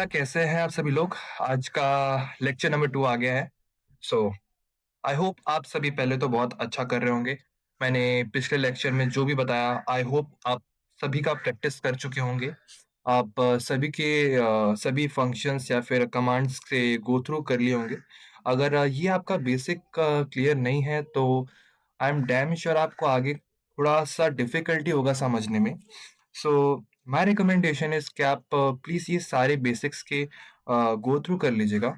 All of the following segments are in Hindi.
कैसे हैं आप सभी लोग? आज का लेक्चर नंबर 2 आ गया है। सो आई होप आप सभी पहले तो बहुत अच्छा कर रहे होंगे। मैंने पिछले लेक्चर में जो भी बताया आई होप आप सभी का प्रैक्टिस कर चुके होंगे। आप सभी फंक्शंस या फिर कमांड्स से गो थ्रू कर लिए होंगे। अगर ये आपका बेसिक क्लियर नहीं है तो आई एम डैम श्योर आपको आगे थोड़ा-सा डिफ़िकल्टी होगा समझने में। सो माय रिकमेंडेशन इज़ कि आप प्लीज़ ये सारे बेसिक्स के गो थ्रू कर लीजिएगा,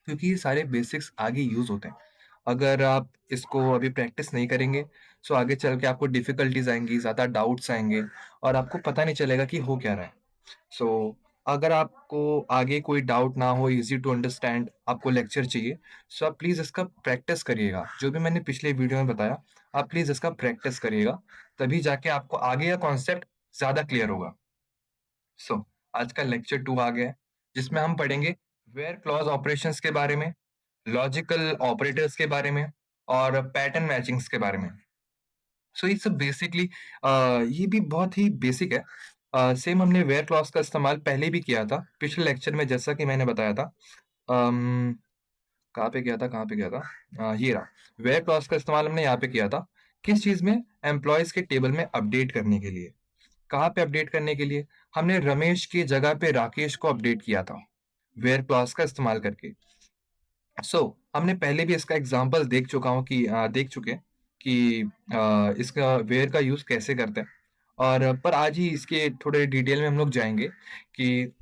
क्योंकि ये सारे बेसिक्स आगे यूज़ होते हैं। अगर आप इसको अभी प्रैक्टिस नहीं करेंगे, सो आगे चल के आपको डिफ़िकल्टीज़ आएँगी, ज़्यादा डाउट्स आएँगे और आपको पता नहीं चलेगा कि हो क्या रहा है। सो अगर आपको आगे कोई डाउट ना हो, ईज़ी टू अंडरस्टैंड आपको लेक्चर चाहिए, सो आप प्लीज़ इसका प्रैक्टिस करिएगा। जो भी मैंने पिछले वीडियो में बताया, आप प्लीज़ इसका प्रैक्टिस करिएगा, तभी जाके आपको आगे का कॉन्सेप्ट ज़्यादा क्लियर होगा। आज का लेक्चर 2 आ गया है, जिसमें हम पढ़ेंगे वेयर क्लॉज ऑपरेशंस के बारे में, लॉजिकल ऑपरेटर्स के बारे में और पैटर्न मैचिंग्स के बारे में। ये सब बेसिकली ये भी बहुत ही बेसिक है। सेम हमने वेयर क्लॉज का इस्तेमाल पहले भी किया था, पिछले लेक्चर में जैसा कि मैंने बताया था। अम, कहाँ पे गया था? ये रहा। वेयर क्लॉज का इस्तेमाल हमने यहाँ पे किया था। किस चीज़ में? एम्प्लॉइज़ के टेबल में अपडेट करने के लिए। कहाँ पे अपडेट करने के लिए? हमने रमेश की जगह पे राकेश को अपडेट किया था, वेयर क्लॉज का इस्तेमाल करके। हमने पहले भी इसका एग्जांपल देख चुके हैं कि इसका वेयर का यूज़ कैसे करते हैं। और पर आज ही इसके थोड़े डिटेल में हम लोग जाएँगे कि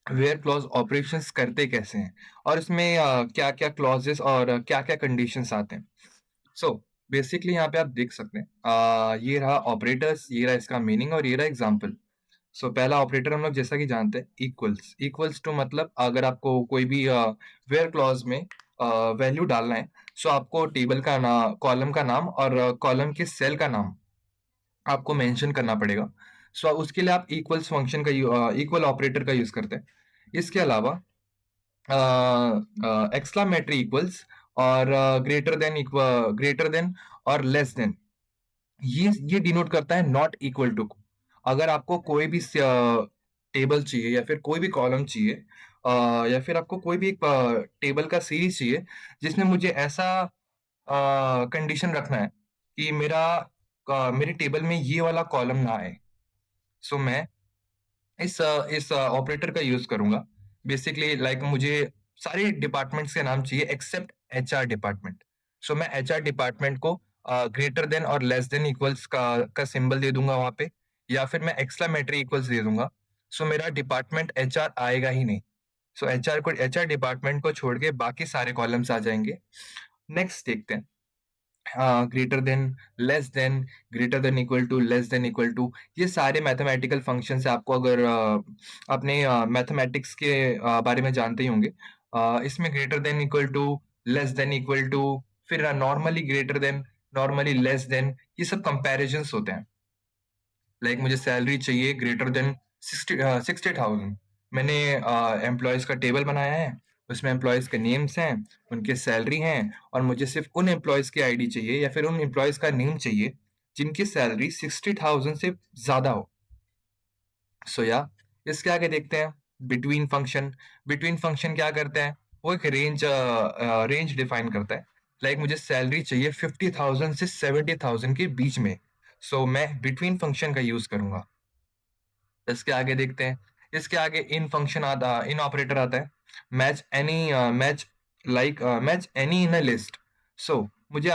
वेयर क्लॉज ऑपरेशंस करते कैसे हैं और इसमें क्या-क्या क्लॉजेस और क्या-क्या कंडीशंस आते हैं। सो बेसिकली यहाँ पे आप देख सकते हैं, ये रहा ऑपरेटर्स, ये रहा इसका मीनिंग और ये रहा एग्जांपल। पहला ऑपरेटर हम लोग जैसा कि जानते हैं, इक्वल्स। इक्वल्स टू मतलब अगर आपको कोई भी वेयर क्लॉज में वैल्यू डालना है, आपको टेबल का ना कॉलम का नाम और कॉलम के सेल का नाम आपको मेंशन करना पड़ेगा। उसके लिए आप इक्वल ऑपरेटर का यूज करते हैं। इसके अलावा एक्सक्लामेटरी इक्वल्स और ग्रेटर देन और लेस देन, ये डिनोट करता है नॉट इक्वल टू को। अगर आपको कोई भी टेबल चाहिए या फिर कोई भी कॉलम चाहिए, या फिर आपको कोई भी एक टेबल का सीरीज चाहिए जिसमें मुझे ऐसा कंडीशन रखना है कि मेरे टेबल में ये वाला कॉलम ना आए, मैं इस ऑपरेटर का यूज करूंगा। बेसिकली लाइक मुझे सारे डिपार्टमेंट्स के नाम चाहिए एक्सेप्ट एचआर डिपार्टमेंट। मैं एचआर डिपार्टमेंट को ग्रेटर देन और लेस देन इक्वल्स का सिंबल दे दूंगा वहां पे, या फिर मैं एक्सक्लामेटरी इक्वल्स दे दूंगा। मेरा डिपार्टमेंट एचआर आएगा ही नहीं। एचआर डिपार्टमेंट को छोड़ के बाकी सारे कॉलम्स आ जाएंगे। नेक्स्ट देखते हैं, greater than, less than, greater than equal to, less than equal to, ये सारे मैथमेटिकल फंक्शन है। आपको अगर अपने मैथमेटिक्स के बारे में जानते ही होंगे, इसमें greater than equal to, less than equal to, फिर normally greater than, normally less than, ये सब कंपैरिजंस होते हैं। लाइक मुझे सैलरी चाहिए ग्रेटर देन 60,000। मैंने एम्प्लॉयज का टेबल बनाया है, उसमें एम्प्लॉयज के नेम्स हैं, उनके सैलरी हैं, और मुझे सिर्फ उन एम्प्लॉयज की आईडी चाहिए या फिर उन एम्प्लॉयज का नेम चाहिए जिनकी सैलरी 60,000 से ज्यादा हो। या इसके आगे देखते हैं बिटवीन फंक्शन। बिटवीन फंक्शन क्या करता है? वो एक रेंज डिफाइन करता है। लाइक मुझे सैलरी चाहिए 50,000 से 70,000 के बीच में, मैं बिटवीन फंक्शन का यूज करूंगा। इसके आगे देखते हैं, इसके आगे इन ऑपरेटर आता है। Match any, match any in a list. मुझे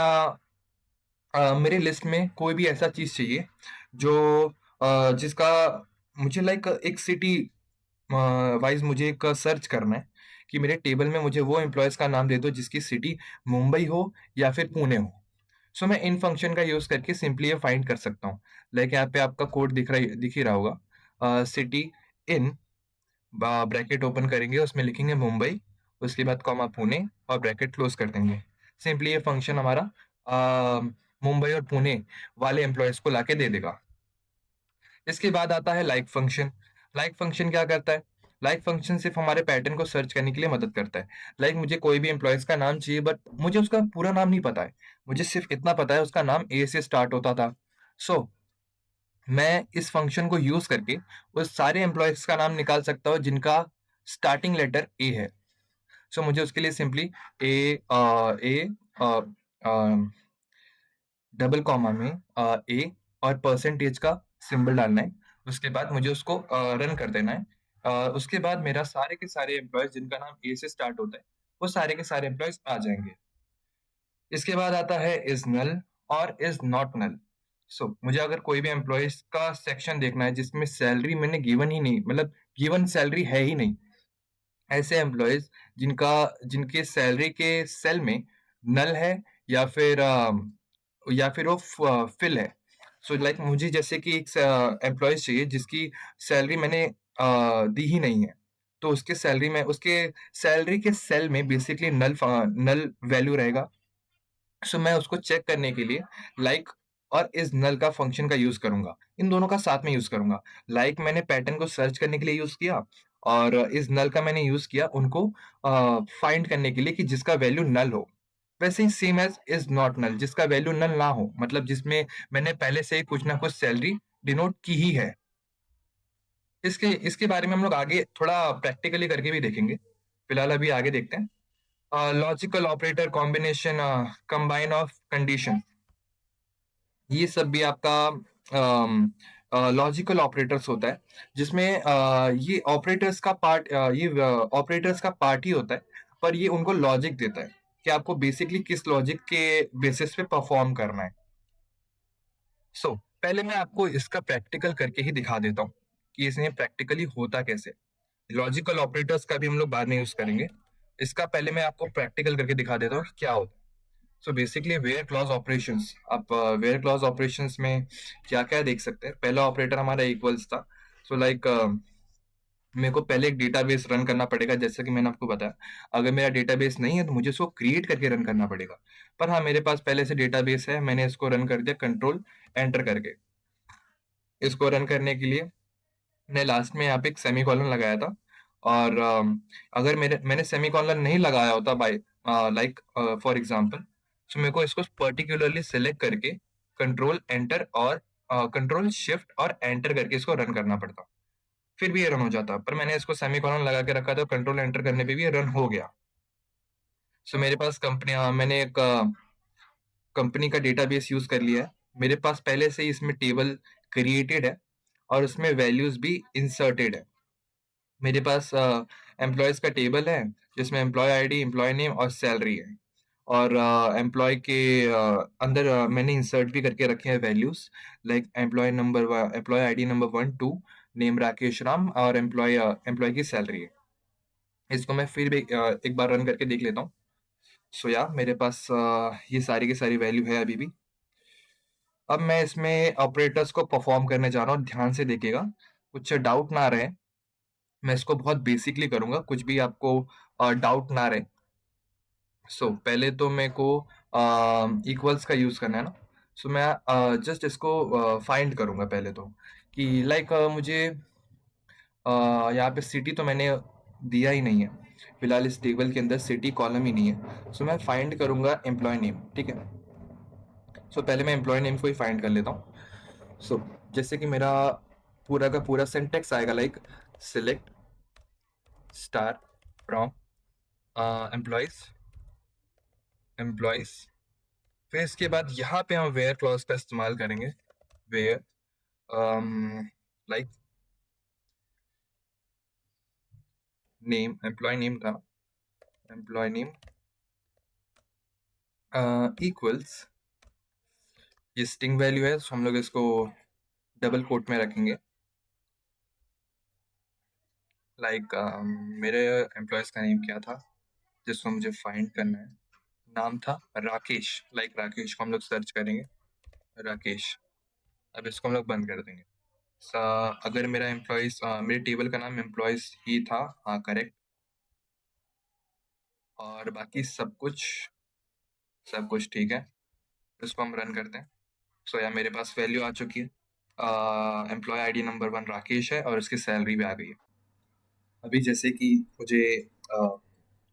मेरे लिस्ट में कोई भी ऐसा चीज चाहिए जो जिसका मुझे लाइक एक सिटी वाइज मुझे एक सर्च करना है कि मेरे टेबल में मुझे वो एम्प्लॉयज का नाम दे दो जिसकी सिटी मुंबई हो या फिर पुणे हो। मैं इन फंक्शन का यूज करके सिंपली ये फाइंड कर सकता हूँ। लाइक यहाँ पे आपका कोड दिख ही रहा होगा, सिटी इन, ब्रैकेट ओपन करेंगे, उसमें लिखेंगे मुंबई, उसके बाद कॉमा पुणे और ब्रैकेट क्लोज कर देंगे। सिंपली ये फंक्शन हमारा अ, मुंबई और पुणे वाले एम्प्लॉयज को लाके दे देगा। इसके बाद आता है लाइक फंक्शन। लाइक फंक्शन क्या करता है? लाइक फंक्शन सिर्फ हमारे पैटर्न को सर्च करने के लिए मदद करता है। मुझे कोई भी एम्प्लॉयज का नाम चाहिए, बट मुझे उसका पूरा नाम नहीं पता है। मुझे सिर्फ इतना पता है उसका नाम ए से स्टार्ट होता था। सो मैं इस फंक्शन को यूज करके उस सारे एम्प्लॉयज का नाम निकाल सकता हूँ जिनका स्टार्टिंग लेटर ए है, सो मुझे उसके लिए सिंपली ए डबल कॉमा में ए और परसेंटेज का सिंबल डालना है। उसके बाद मुझे उसको रन कर देना है। उसके बाद मेरा सारे के सारे एम्प्लॉयज जिनका नाम ए से स्टार्ट होता है, वो सारे के सारे एम्प्लॉयज आ जाएंगे। इसके बाद आता है इज नल और इज नॉट नल। सो मुझे अगर कोई भी एम्प्लॉयज का सेक्शन देखना है जिसमें सैलरी मैंने गिवन ही नहीं, मतलब गिवन सैलरी है ही नहीं, ऐसे एम्प्लॉयज जिनका जिनके सैलरी के सेल में नल है या फिर वो फिल है। सो लाइक मुझे जैसे कि एक एम्प्लॉयज चाहिए जिसकी सैलरी मैंने दी ही नहीं है, तो उसके सैलरी के सेल में बेसिकली नल वैल्यू रहेगा। सो मैं उसको चेक करने के लिए लाइक और इस नल का फंक्शन का यूज करूंगा, इन दोनों का साथ में यूज करूंगा। लाइक मैंने पैटर्न को सर्च करने के लिए यूज किया, और इस नल का मैंने यूज किया उनको फाइंड करने के लिए कि जिसका वैल्यू नल हो। वैसे ही same as is not null, जिसका वैल्यू नल ना हो, मतलब जिसमें मैंने पहले से ही कुछ ना कुछ सैलरी डिनोट की ही है। इसके इसके बारे में हम लोग आगे थोड़ा प्रैक्टिकली करके भी देखेंगे। फिलहाल अभी आगे देखते हैं। Logical operator combination, combine of condition, ये सब भी आपका लॉजिकल ऑपरेटर्स होता है, जिसमें ये ऑपरेटर्स का पार्ट ही होता है, पर ये उनको लॉजिक देता है कि आपको बेसिकली किस लॉजिक के बेसिस पे परफॉर्म करना है। पहले मैं आपको इसका प्रैक्टिकल करके ही दिखा देता हूँ कि इसमें प्रैक्टिकली होता कैसे। लॉजिकल ऑपरेटर्स का भी हम लोग बाद में यूज करेंगे, इसका पहले मैं आपको प्रैक्टिकल करके दिखा देता हूँ कि क्या होता है। So basically where clause operations, आप वेयर क्लॉज ऑपरेशंस में क्या क्या देख सकते हैं। पहला ऑपरेटर हमारा इक्वल्स था। सो लाइक मेरे को पहले एक डेटाबेस रन करना पड़ेगा, जैसे कि मैंने आपको बताया। अगर मेरा डेटाबेस नहीं है तो मुझे इसको क्रिएट करके रन करना पड़ेगा। पर हाँ, मेरे पास पहले से डेटाबेस है, मैंने इसको रन कर दिया कंट्रोल एंटर करके। इसको रन करने के लिए मैंने लास्ट में यहाँ पे एक सेमीकोलन लगाया था, और अगर मैंने सेमीकोलन नहीं लगाया होता बाय लाइक फॉर एग्जांपल, सो मेरे को इसको पर्टिकुलरली सिलेक्ट करके कंट्रोल एंटर और कंट्रोल शिफ्ट और एंटर करके इसको रन करना पड़ता, फिर भी ये रन हो जाता। पर मैंने इसको सेमीकोलन लगा के रखा था, कंट्रोल एंटर करने पे भी ये रन हो गया। सो मेरे पास मैंने एक कंपनी का डेटाबेस यूज कर लिया है। मेरे पास पहले से ही इसमें टेबल क्रिएटेड है और उसमें वैल्यूज भी इंसर्टेड है। मेरे पास एम्प्लॉयज का टेबल है जिसमें एम्प्लॉय आईडी, एम्प्लॉय नेम और सैलरी है, और एम्प्लॉय के अंदर मैंने इंसर्ट भी करके रखे हैं values, like employee ID number 1 2, name Rakesh Ram, और एम्प्लॉय की सैलरी है। इसको मैं फिर भी एक बार रन करके देख लेता हूँ। सो या मेरे पास ये सारी की सारी वैल्यू है अभी भी। अब मैं इसमें ऑपरेटर्स को परफॉर्म करने जा रहा हूँ, ध्यान से देखिएगा, कुछ डाउट ना रहे। मैं इसको बहुत बेसिकली करूंगा, कुछ भी आपको डाउट ना रहे। पहले तो मेरे को इक्वल्स का यूज करना है ना। मैं जस्ट इसको फाइंड करूंगा पहले तो, कि लाइक मुझे यहाँ पे सिटी तो मैंने दिया ही नहीं है, फिलहाल इस टेबल के अंदर सिटी कॉलम ही नहीं है। मैं फाइंड करूंगा एम्प्लॉय नेम, ठीक है। पहले मैं एम्प्लॉय नेम को ही फाइंड कर लेता हूँ। जैसे कि मेरा पूरा का पूरा सिंटेक्स आएगा, like select star from employees employees. फिर इसके बाद यहाँ पे हम वेयर क्लॉज का इस्तेमाल करेंगे। Where like name, employee name था, एम्प्लॉय नेम इक्वल्स, ये स्ट्रिंग वैल्यू है, हम लोग इसको डबल कोट में रखेंगे। लाइक मेरे एम्प्लॉयज का नेम क्या था जिसको मुझे फाइंड करना है, नाम था राकेश। लाइक राकेश को हम लोग सर्च करेंगे, राकेश। अब इसको हम लोग बंद कर देंगे। अगर मेरा एम्प्लॉयज मेरे टेबल का नाम एम्प्लॉयज ही था, हाँ करेक्ट, और बाकी सब कुछ ठीक है। इसको हम रन करते हैं। या मेरे पास वैल्यू आ चुकी है, एम्प्लॉय आईडी नंबर 1 राकेश है और उसकी सैलरी भी आ गई है। अभी जैसे कि मुझे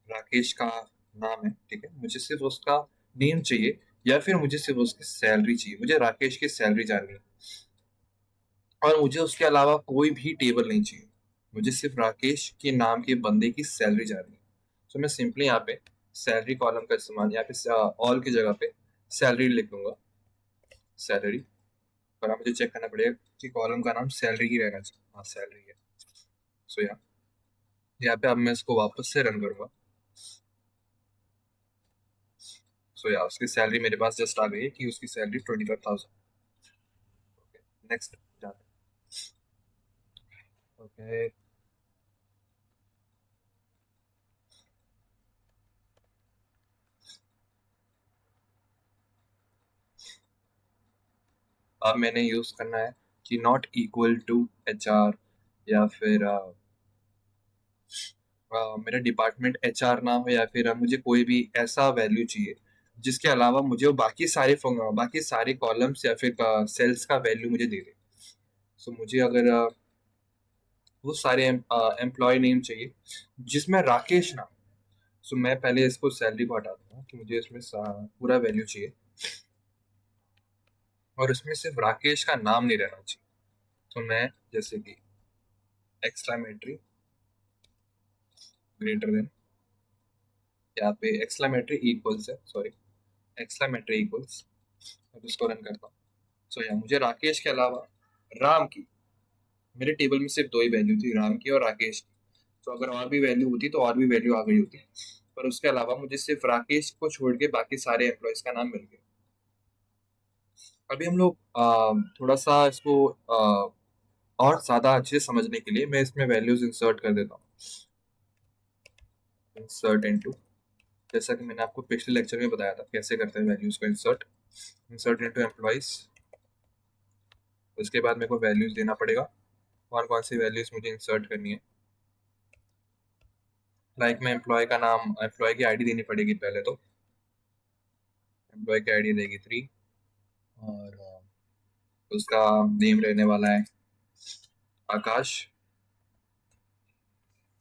राकेश का नाम है, ठीक है, मुझे सिर्फ उसका नेम चाहिए या फिर मुझे सिर्फ उसकी सैलरी चाहिए। मुझे राकेश की सैलरी जाननी है और मुझे उसके अलावा कोई भी टेबल नहीं चाहिए। मुझे सिर्फ राकेश के नाम के बंदे की सैलरी जाननी है। तो मैं सिंपली यहाँ पे सैलरी कॉलम का इस्तेमाल यहाँ पे ऑल की जगह पे सैलरी लिख दूंगा, सैलरी। पर आप मुझे चेक करना पड़ेगा कि कॉलम का नाम सैलरी ही रहना चाहिए। हाँ, सैलरी है। सो यहाँ पे अब मैं इसको वापस से रन करूंगा। सो उसकी सैलरी मेरे पास जस्ट आ गई है कि उसकी सैलरी 25,000। नेक्स्ट जाते हैं। ओके, अब मैंने यूज करना है कि नॉट इक्वल टू HR, या फिर मेरा डिपार्टमेंट HR ना हो, या फिर मुझे कोई भी ऐसा वैल्यू चाहिए जिसके अलावा मुझे वो बाकी सारे कॉलम्स या फिर सेल्स का वैल्यू मुझे दे दे। सो मुझे अगर वो सारे एम्प्लॉय नेम चाहिए जिसमें राकेश नाम। सो मैं पहले इसको सैलरी को हटा दूंगा कि मुझे इसमें पूरा वैल्यू चाहिए और इसमें सिर्फ राकेश का नाम नहीं रहना चाहिए। तो मैं जैसे कि एक्सक्लामेटरी ग्रेटर देन, यहाँ पे एक्सक्लामेटरी इक्वल्स है, सॉरी, एक्सक्लामेटरी इक्वल्स। अब इसको रन करता हूँ। सो यहाँ मुझे राकेश के अलावा राम की, मेरे टेबल में सिर्फ दो ही वैल्यू थी, राम की और राकेश की। तो अगर और भी वैल्यू होती तो और भी वैल्यू आ गई होती, पर उसके अलावा मुझे सिर्फ राकेश को छोड़ के बाकी सारे एम्प्लॉयज का नाम मिल गया। अभी हम लोग थोड़ा सा इसको और ज्यादा अच्छे से समझने के लिए मैं इसमें वैल्यूज इंसर्ट कर देता हूँ। इंसर्ट इनटू, जैसा कि मैंने आपको पिछले लेक्चर में बताया था कैसे करते हैं वैल्यूज को इंसर्ट। Insert into employees. उसके बाद मेरे को वैल्यूज देना पड़ेगा, कौन कौन सी वैल्यूज मुझे इंसर्ट करनी है। लाइक मैं एम्प्लॉय का नाम, एम्प्लॉय की आईडी देनी पड़ेगी पहले तो। एम्प्लॉय की आईडी रहेगी 3, और उसका नेम रहने वाला है आकाश,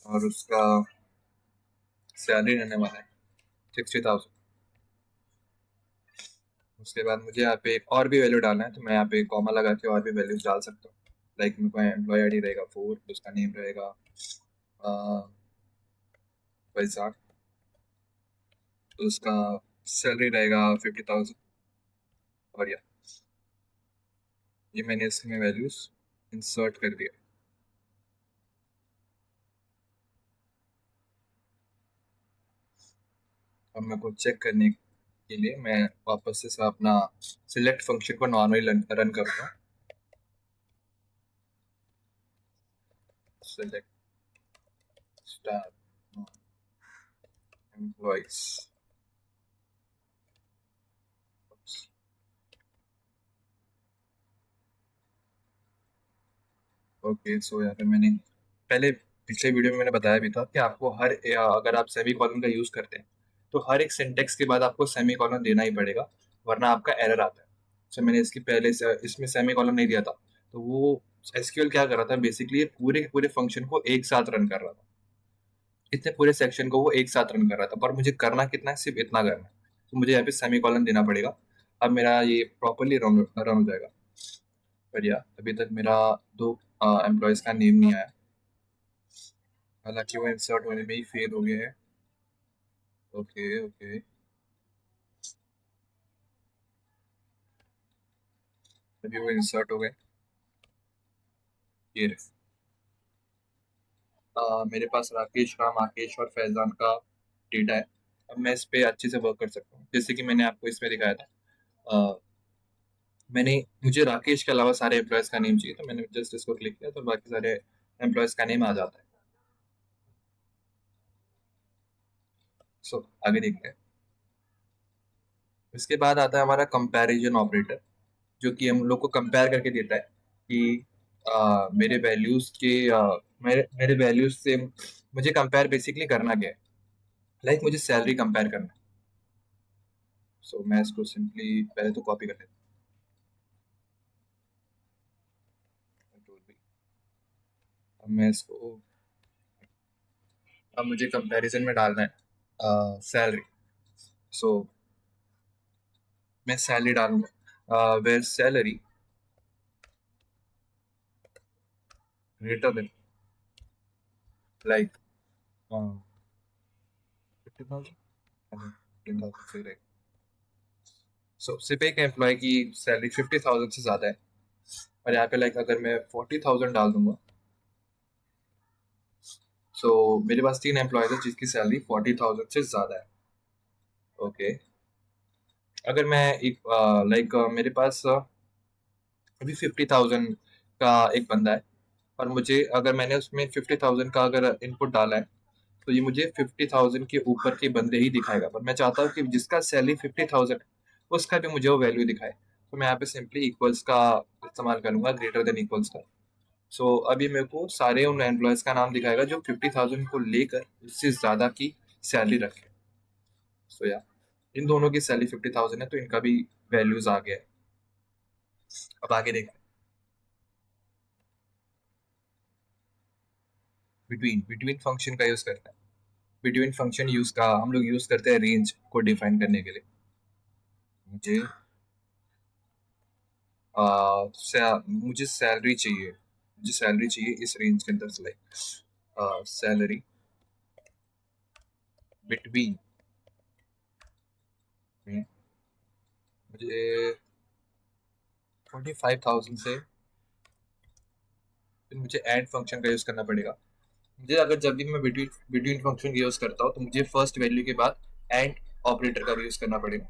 और उसका सैलरी रहने वाला है 60,000। उसके बाद मुझे यहाँ पे एक और भी वैल्यू डालना है, तो मैं यहाँ पे कॉमा लगा के और भी वैल्यूज डाल सकता हूँ। लाइक मेरे को एम्प्लॉय आईडी रहेगा 4, उसका नेम रहेगा वैजाक, उसका सैलरी रहेगा 50,000। और ये मैंने इसमें वैल्यूज इंसर्ट कर दिया। अब मेरे को चेक करने के लिए मैं वापस से अपना सिलेक्ट फंक्शन को नॉर्मली रन करूँगा। Select star employees. ओके, सो यहाँ पे मैंने पहले पिछले वीडियो में मैंने बताया भी था कि आपको अगर आप सेमी कॉलन का यूज करते हैं तो हर एक सिंटेक्स के बाद आपको सेमी कॉलन देना ही पड़ेगा, वरना आपका एरर आता है। सो मैंने इसकी पहले से इसमें सेमी कॉलन नहीं दिया था, तो वो एसक्यूएल क्या कर रहा था, बेसिकली पूरे के पूरे फंक्शन को एक साथ रन कर रहा था। इतने पूरे सेक्शन को वो एक साथ रन कर रहा था, पर मुझे करना कितना है, सिर्फ इतना करना है। तो मुझे यहाँ पे सेमी कॉलन देना पड़ेगा। अब मेरा ये प्रॉपरली रन रन हो जाएगा। पर अभी तक मेरा दो एम्प्लॉयज का नेम नहीं आया, हालांकि वो इंसर्ट होने में ही फेल हो गए हैं। ओके ओके, अभी वो इंसर्ट हो गए। ये रहे। मेरे पास राकेश, राम, आकेश और फैजान का डेटा है। अब मैं इस पे अच्छे से वर्क कर सकता हूँ, जैसे कि मैंने आपको इसमें दिखाया था। अ, मुझे राकेश के अलावा सारे एम्प्लॉयज का नेम चाहिए, तो मैंने जस्ट इसको क्लिक किया तो बाकी सारे एम्प्लॉयज का नेम आ जाता है। सो आगे देखते हैं। इसके बाद आता है हमारा कंपैरिजन ऑपरेटर, जो कि हम लोग को कंपेयर करके देता है कि मेरे वैल्यूज के मेरे वैल्यूज से मुझे कंपेयर बेसिकली करना क्या है। लाइक मुझे सैलरी कंपेयर करना है। सो मैं इसको सिंपली पहले तो कॉपी कर लेता हूँ Control V। अब मैं इसको, अब मुझे कंपैरिजन में डालना है सैलरी। सो मैं सैलरी डालूंगा where salary greater than like 50,000, 10,000 सही रहेगा। सो सिर्फ एक एम्प्लॉय की सैलरी 50,000 से ज्यादा है, और यहाँ पे लाइक अगर मैं 40,000 डाल दूंगा, सो मेरे पास 3 एम्प्लॉयज है जिसकी सैलरी 40,000 से ज्यादा है। ओके, अगर मैं एक लाइक मेरे पास अभी 50,000 का एक बंदा है, और मुझे अगर मैंने उसमें 50,000 का अगर इनपुट डाला है, तो ये मुझे 50,000 के ऊपर के बंदे ही दिखाएगा, पर मैं चाहता हूँ कि जिसका सैलरी 50,000 है उसका भी मुझे वो वैल्यू दिखाए। तो मैं यहाँ पे सिंपली इक्वल्स का इस्तेमाल करूंगा, ग्रेटर देन इक्वल्स का। सो अभी मेरे को सारे उन एम्प्लॉयज का नाम दिखाएगा जो 50,000 को लेकर उससे ज्यादा की सैलरी रखे। सो या इन दोनों की सैलरी 50,000 है, तो इनका भी वैल्यूज आ गया है। अब आगे देखते हैं। बिटवीन बिटवीन फंक्शन का यूज करते हैं। बिटवीन फंक्शन यूज का हम लोग यूज करते हैं रेंज को डिफाइन करने के लिए। मुझे मुझे सैलरी चाहिए, मुझे सैलरी चाहिए इस रेंज के अंदर से, लाइक सैलरी बिटवीन, मुझे 45,000 से, फिर मुझे ऐड फंक्शन का यूज करना पड़ेगा। मुझे अगर जब भी मैं बिटवीन बिटवीन फंक्शन यूज करता हूँ तो मुझे फर्स्ट वैल्यू के बाद एंड ऑपरेटर का भी यूज करना पड़ेगा।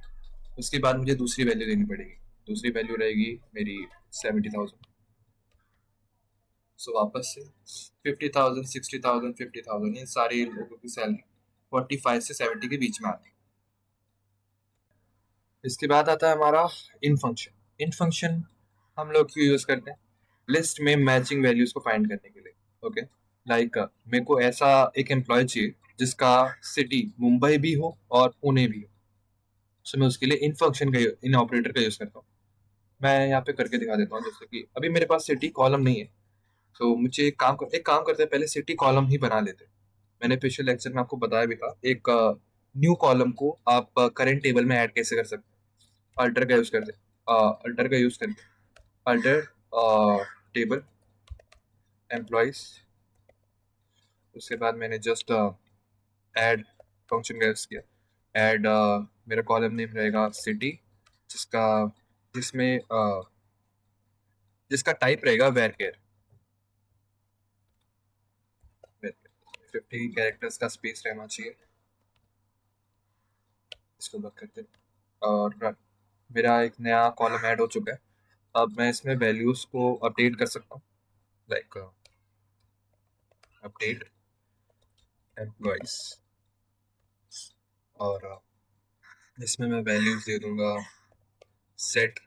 उसके बाद मुझे दूसरी वैल्यू देनी पड़ेगी, दूसरी वैल्यू रहेगी मेरी 70,000। सो वापस से 50,000, 60,000, 50,000, इन सारे लोगों की सैलरी 45 से 70 के बीच में आती है। इसके बाद आता है हमारा इन फंक्शन। इन फंक्शन हम लोग क्यों यूज करते हैं? लिस्ट में मैचिंग वैल्यूज को फाइंड करने के लिए। ओके, लाइक मेरे को ऐसा एक एम्प्लॉय चाहिए जिसका सिटी मुंबई भी हो और पुणे भी हो। सो मैं उसके लिए इन फंक्शन का इन ऑपरेटर का यूज करता हूँ। मैं यहाँ पे करके दिखा देता हूँ, जैसे कि अभी मेरे पास सिटी कॉलम नहीं है, तो मुझे एक काम करते हैं, पहले सिटी कॉलम ही बना लेते हैं। मैंने पिछले लेक्चर में आपको बताया भी था, एक न्यू कॉलम को आप करंट टेबल में ऐड कैसे कर सकते हैं। अल्टर का यूज करते हैं, अल्टर का यूज करते हैं, अल्टर टेबल एम्प्लॉयज। उसके बाद मैंने जस्ट ऐड फंक्शन का यूज किया। ऐड मेरा कॉलम नेम रहेगा सिटी, जिसका जिसमें जिसका टाइप रहेगा वेरकेर। 50 कैरेक्टर्स का स्पेस रहना चाहिए। इसको बंद करते हैं, और मेरा एक नया कॉलम ऐड हो चुका है। अब मैं इसमें वैल्यूज को अपडेट कर सकता हूँ, लाइक अपडेट एम्प्लॉयज, और इसमें मैं वैल्यूज दे दूंगा set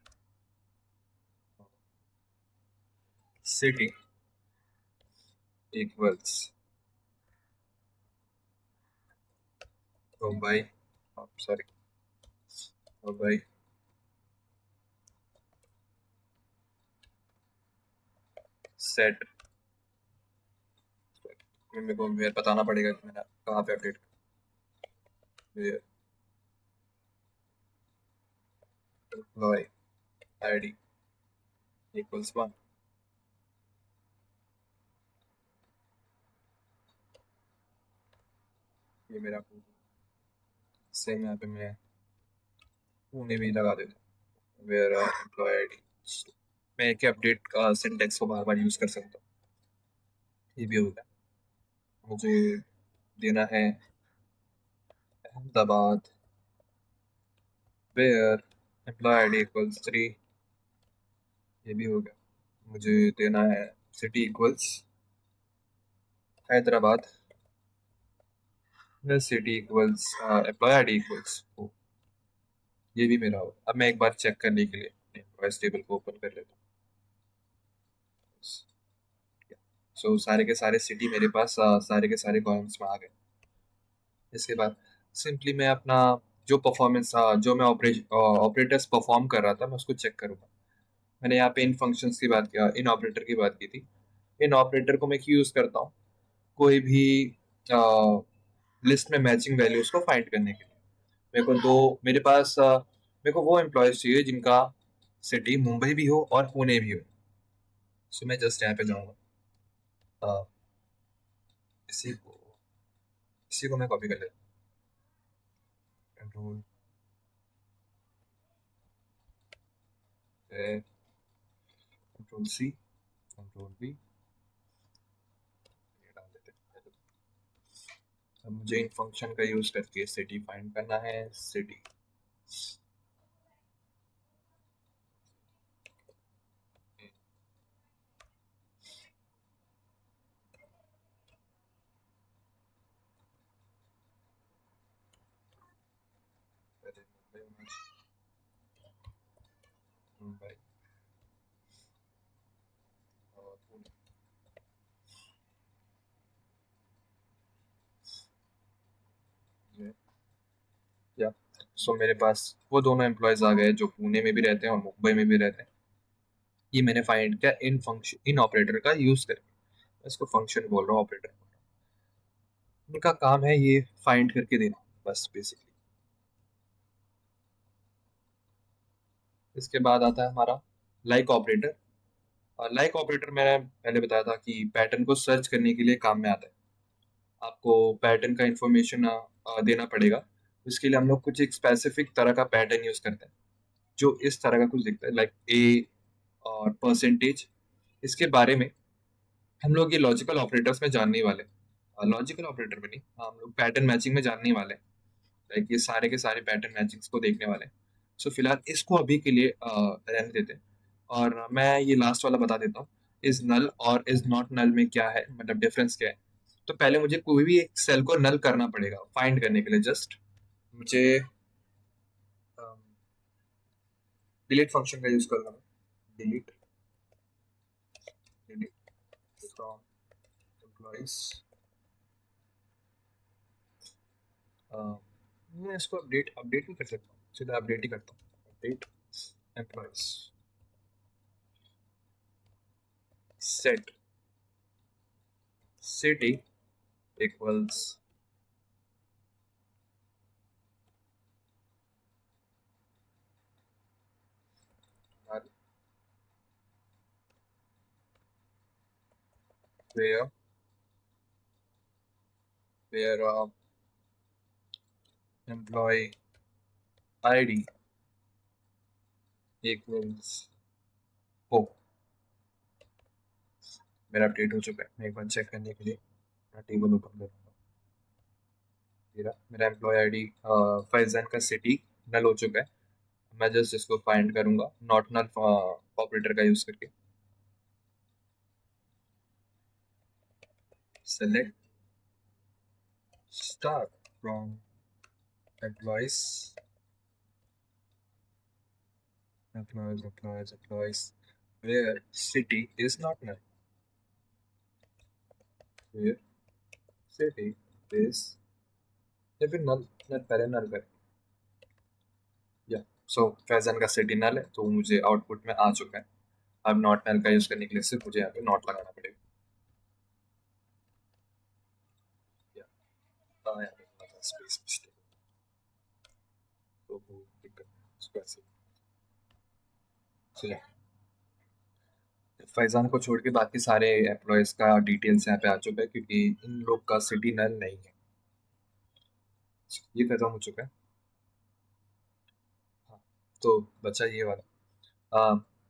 city equals Mumbai, sorry Mumbai set. मेरे को मेरे बताना पड़ेगा कि मैंने कहाँ पे अपडेट एम्प्लॉय आईडी इक्वल्स 1। ये मेरा सेम यहाँ पे मैं पुणे भी लगा देता हूँ, वेयर एम्प्लॉय आईडी। मैं एक अपडेट का सिंटेक्स को बार बार यूज कर सकता हूँ। ये भी होगा, मुझे देना है Ahmedabad where employee ID equals 3। ये भी हो गया। मुझे देना है city equals Hyderabad, city equals employee ID equals. ये भी मेरा हो। अब मैं एक बार चेक करने के लिए एम्प्लॉयज टेबल को ओपन कर लेता हूँ। सो सारे के सारे सिटी मेरे पास सारे के सारे कॉलम्स में आ गए। इसके बाद सिंपली मैं अपना जो परफॉर्मेंस जो मैं ऑपरेटर्स परफॉर्म कर रहा था मैं उसको चेक करूंगा। मैंने यहाँ पे इन फंक्शंस की बात किया, इन ऑपरेटर की बात की थी। इन ऑपरेटर को मैं क्यों यूज करता हूँ? कोई भी लिस्ट में मैचिंग वैल्यूज को फाइंड करने के लिए। मेरे पास मेरे को वो एम्प्लॉयज चाहिए जिनका सिटी मुंबई भी हो और पुणे भी हो। सो मैं जस्ट यहाँ पे जाऊँगा, इसी को इसी को मैं कॉपी कर लेता हूँ। Control control C, control V, ये डाल देते हैं। अब मुझे इन फंक्शन का यूज करके सिटी फाइंड करना है। सिटी पहले मुंबई होना चाहिए, मुंबई और पुणे। या सो मेरे पास वो दोनों एम्प्लॉयज आ गए जो पुणे में भी रहते हैं और मुंबई में भी रहते हैं। ये मैंने फाइंड किया इन फंक्शन इन ऑपरेटर का यूज करके। इसको फंक्शन बोल रहा हूँ, ऑपरेटर। उनका काम है ये फाइंड करके देना, बस बेसिकली। इसके बाद आता है हमारा लाइक ऑपरेटर। और लाइक ऑपरेटर मैंने पहले बताया था कि पैटर्न को सर्च करने के लिए काम में आता है। आपको पैटर्न का इंफॉर्मेशन देना पड़ेगा। उसके लिए हम लोग कुछ एक स्पेसिफिक तरह का पैटर्न यूज करते हैं जो इस तरह का कुछ दिखता है, लाइक ए और परसेंटेज। इसके बारे में हम लोग ये लॉजिकल ऑपरेटर्स में जानने वाले, लॉजिकल ऑपरेटर में नहीं, हाँ, हम लोग पैटर्न मैचिंग में जानने वाले हैं। लाइक ये सारे के सारे पैटर्न मैचिंग्स को देखने वाले हैं। सो फिलहाल इसको अभी के लिए रहने देते हैं। और मैं ये लास्ट वाला बता देता हूँ, इज नल और इज नॉट नल में क्या है, मतलब डिफरेंस क्या है। तो पहले मुझे कोई भी एक सेल को नल करना पड़ेगा फाइंड करने के लिए। जस्ट मुझे डिलीट फंक्शन का यूज करना है। Delete delete from employees. मैं इसको अपडेट अपडेट नहीं कर सकता हूँ, सीधा अपडेट ही करता हूँ। Update employees set city equals where where employee ID equals ओ। मेरा अपडेट हो चुका है। मैं एक बार चेक करने के लिए अपना टेबल ओपन करूंगा। मेरा मेरा एम्प्लॉय आईडी फैजान का सिटी नल हो चुका है। मैं जस्ट इसको फाइंड करूंगा नॉट नल ऑपरेटर का यूज करके। Select star from employees employees where city is not null, where city is, या फिर नल नल पहले नल करें। या सो फैजान का सिटी नल है तो मुझे आउटपुट में आ चुका है। अब नॉट नल का यूज करने के लिए सिर्फ मुझे यहाँ पे नॉट लगाना पड़ेगा। या यहाँ पे थोड़ा सा स्पेस मिस्टेक, तो वो दिक्कत है, इसको ऐसे। So, फैजान को छोड़ के बाकी सारे एम्प्लॉयज का डिटेल्स यहाँ पे आ चुका है क्योंकि इन लोग का सिटी नल नहीं है। ये खत्म हो चुका है। हाँ, तो बचा ये वाला।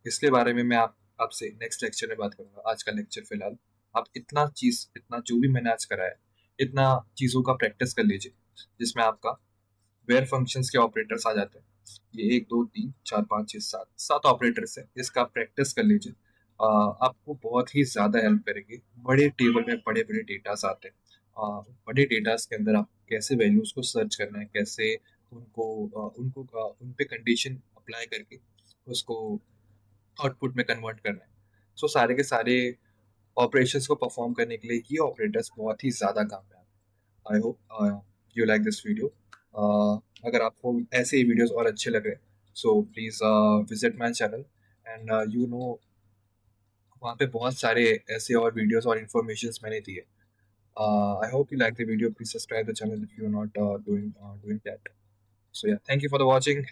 इसके बारे में मैं आप आपसे नेक्स्ट लेक्चर में बात करूंगा। आज का लेक्चर फिलहाल आप इतना जो भी मैंने आज कराया है, इतना चीज़ों का प्रैक्टिस कर लीजिए जिसमें आपका वेयर फंक्शंस के ऑपरेटर्स आ जाते हैं। ये 1 2 3 4 5 6 7 ऑपरेटर्स है, इसका प्रैक्टिस कर लीजिए। आपको बहुत ही ज़्यादा हेल्प करेंगे। बड़े टेबल में बड़े बड़े डेटास आते हैं। बड़े डेटास के अंदर आप कैसे वैल्यूज को सर्च करना है, कैसे उन पे कंडीशन अप्लाई करके उसको आउटपुट में कन्वर्ट करना है। सो सारे के सारे ऑपरेशंस को परफॉर्म करने के लिए ये ऑपरेटर्स बहुत ही ज़्यादा काम में आते हैं। I hope you like this video. अगर आपको ऐसे ही वीडियोस और अच्छे लगे so please visit my channel and you know वहाँ पे बहुत सारे ऐसे और वीडियोस और इन्फॉर्मेशंस मैंने दिए। I hope you like the video. Please subscribe the channel if you're not doing that. So yeah, thank you for the watching.